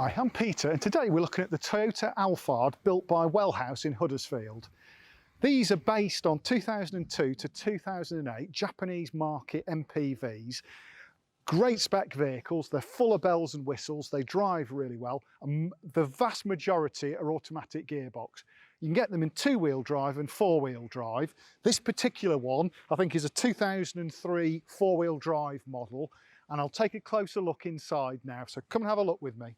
Hi, I'm Peter and today we're looking at the Toyota Alphard built by Wellhouse in Huddersfield. These are based on 2002 to 2008 Japanese market MPVs. Great spec vehicles, they're full of bells and whistles, they drive really well, and the vast majority are automatic gearbox. You can get them in two-wheel drive and four-wheel drive. This particular one I think is a 2003 four-wheel drive model, and I'll take a closer look inside now, so come and have a look with me.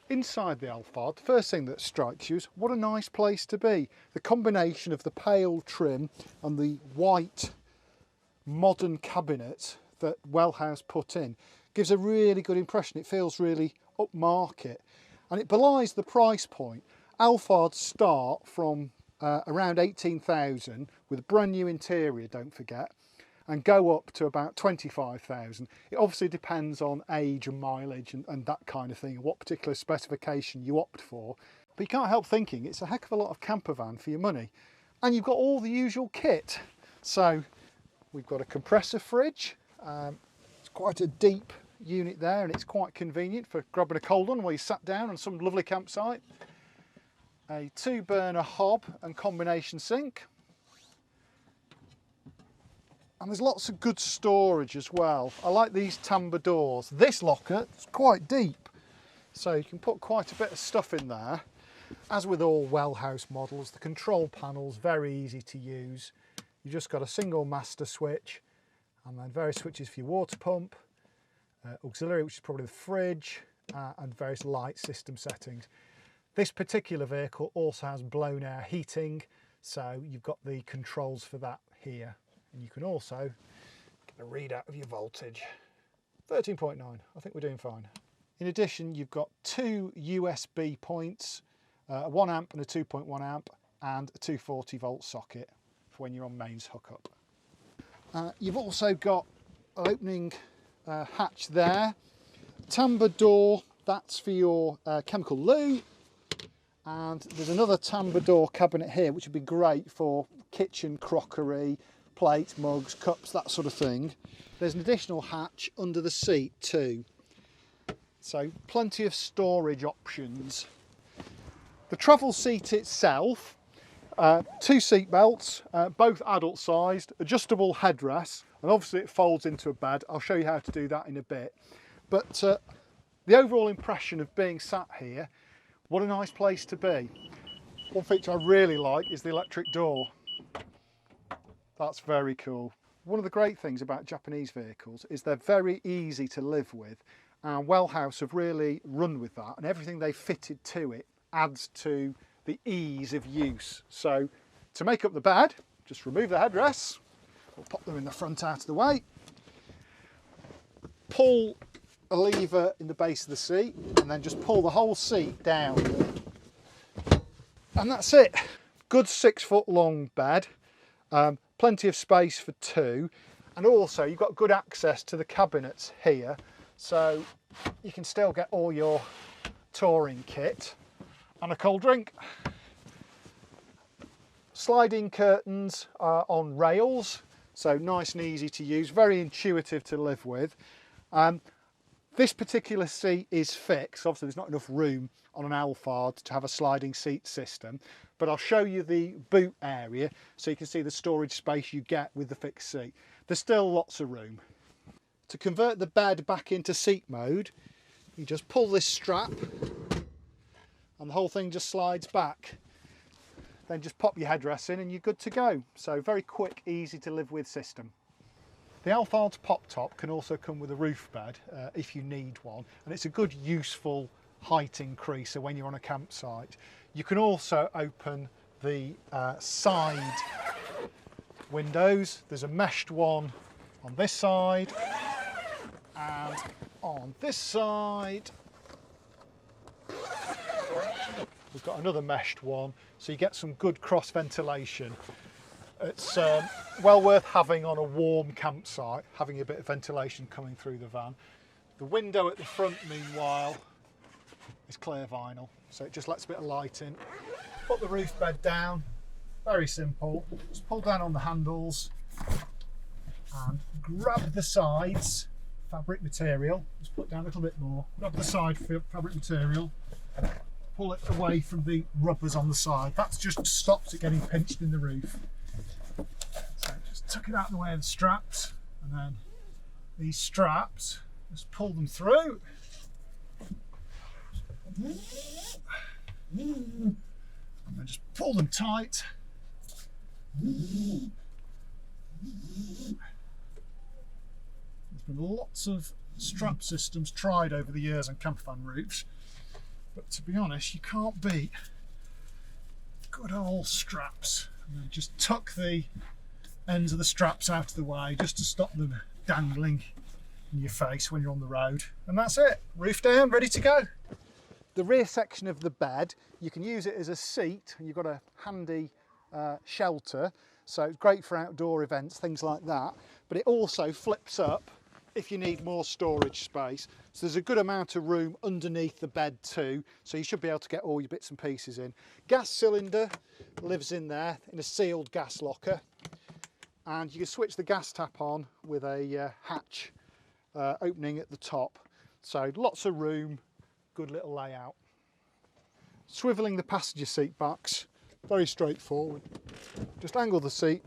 Inside the Alphard, the first thing that strikes you is what a nice place to be. The combination of the pale trim and the white modern cabinet that Wellhouse put in gives a really good impression. It feels really upmarket and it belies the price point. Alphards start from around 18,000 with a brand new interior, don't forget, and go up to about 25,000. It obviously depends on age and mileage and that kind of thing, and what particular specification you opt for. But you can't help thinking it's a heck of a lot of camper van for your money. And you've got all the usual kit. So we've got a compressor fridge. It's quite a deep unit there and it's quite convenient for grabbing a cold one while you sat down on some lovely campsite. A 2-burner hob and combination sink. And there's lots of good storage as well. I like these tambour doors. This locker is quite deep, so you can put quite a bit of stuff in there. As with all Wellhouse models, the control panel's very easy to use. You've just got a single master switch, and then various switches for your water pump, auxiliary, which is probably the fridge, and various light system settings. This particular vehicle also has blown air heating, so you've got the controls for that here. And you can also get a readout of your voltage. 13.9, I think we're doing fine. In addition, you've got two USB points, a 1 amp and a 2.1 amp, and a 240 volt socket for when you're on mains hookup. You've also got an opening hatch there. Tambour door, that's for your chemical loo. And there's another tambour door cabinet here, which would be great for kitchen crockery, plates, mugs, cups, that sort of thing. There's an additional hatch under the seat too. So plenty of storage options. The travel seat itself, 2 seat belts, both adult sized, adjustable headrests, and obviously it folds into a bed. I'll show you how to do that in a bit. But the overall impression of being sat here, what a nice place to be. One feature I really like is the electric door. That's very cool. One of the great things about Japanese vehicles is they're very easy to live with, and Wellhouse have really run with that, and everything they've fitted to it adds to the ease of use. So to make up the bed, just remove the headrests, we'll pop them in the front out of the way, pull a lever in the base of the seat, and then just pull the whole seat down. And that's it. Good 6 foot long bed. Plenty of space for 2, and also you've got good access to the cabinets here, so you can still get all your touring kit and a cold drink. Sliding curtains are on rails, so nice and easy to use, very intuitive to live with. This particular seat is fixed. Obviously there's not enough room on an Alphard to have a sliding seat system, but I'll show you the boot area so you can see the storage space you get with the fixed seat. There's still lots of room. To convert the bed back into seat mode, you just pull this strap and the whole thing just slides back. Then just pop your headrests in and you're good to go. So very quick, easy to live with system. The Alphard's pop top can also come with a roof bed if you need one, and it's a good useful height increaser when you're on a campsite. You can also open the side windows. There's a meshed one on this side and on this side we've got another meshed one, so you get some good cross ventilation. It's well worth having on a warm campsite, having a bit of ventilation coming through the van. The window at the front, meanwhile, is clear vinyl, so it just lets a bit of light in. Put the roof bed down, Very simple. Just pull down on the handles and grab the sides, fabric material. Just put down a little bit more. Grab the side fabric material. Pull it away from the rubbers on the side. That's just stops it getting pinched in the roof. So just tuck it out of the way of the straps, and then these straps, just pull them through. And then just pull them tight. There's been lots of strap systems tried over the years on campervan roofs, but to be honest, you can't beat good old straps. And then just tuck the ends of the straps out of the way just to stop them dangling in your face when you're on the road. And that's it, roof down, ready to go. The rear section of the bed, you can use it as a seat, and you've got a handy shelter, so it's great for outdoor events, things like that. But it also flips up if you need more storage space. So there's a good amount of room underneath the bed too, so you should be able to get all your bits and pieces in. Gas cylinder lives in there in a sealed gas locker, and you can switch the gas tap on with a hatch opening at the top. So lots of room, good little layout. Swiveling the passenger seat backs, very straightforward. Just angle the seat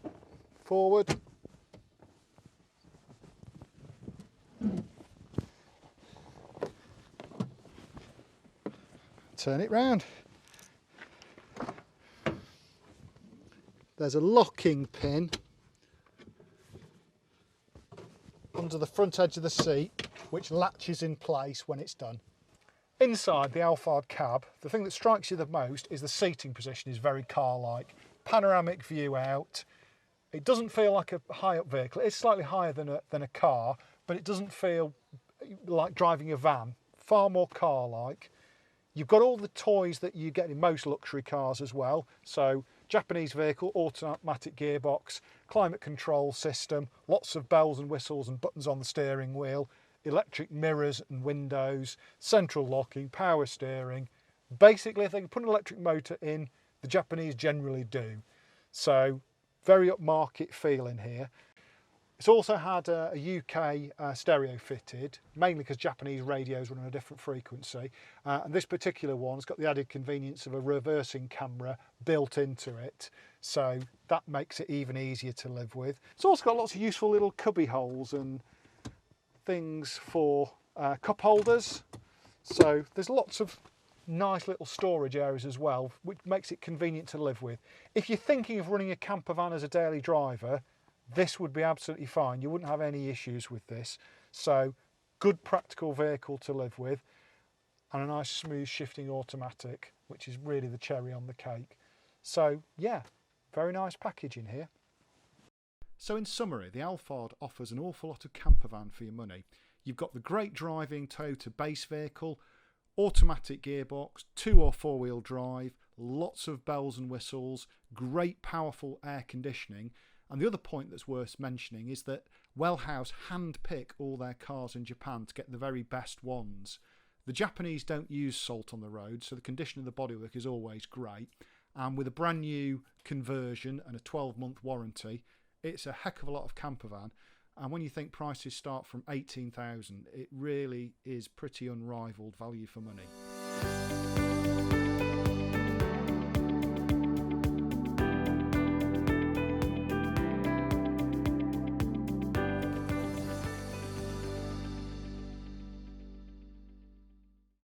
forward. Turn it round. There's a locking pin under the front edge of the seat, which latches in place when it's done. Inside the Alphard cab, the thing that strikes you the most is the seating position is very car-like. Panoramic view out. It doesn't feel like a high-up vehicle. It's slightly higher than a car, but it doesn't feel like driving a van. Far more car-like. You've got all the toys that you get in most luxury cars as well. So Japanese vehicle, automatic gearbox, climate control system, lots of bells and whistles and buttons on the steering wheel, electric mirrors and windows, central locking, power steering. Basically, if they can put an electric motor in, the Japanese generally do. So very upmarket feel in here. It's also had a UK stereo fitted, mainly because Japanese radios run on a different frequency. And this particular one's got the added convenience of a reversing camera built into it. So that makes it even easier to live with. It's also got lots of useful little cubby holes and things for cup holders. So there's lots of nice little storage areas as well, which makes it convenient to live with. If you're thinking of running a camper van as a daily driver, this would be absolutely fine. You wouldn't have any issues with this. So good practical vehicle to live with, and a nice smooth shifting automatic, which is really the cherry on the cake. So yeah, very nice package in here. So in summary, the Alphard offers an awful lot of camper van for your money. You've got the great driving Toyota base vehicle, automatic gearbox, 2 or 4 wheel drive, lots of bells and whistles, great powerful air conditioning. And the other point that's worth mentioning is that Wellhouse hand-pick all their cars in Japan to get the very best ones. The Japanese don't use salt on the road, so the condition of the bodywork is always great. And with a brand new conversion and a 12-month warranty, it's a heck of a lot of camper van. And when you think prices start from 18,000, it really is pretty unrivaled value for money.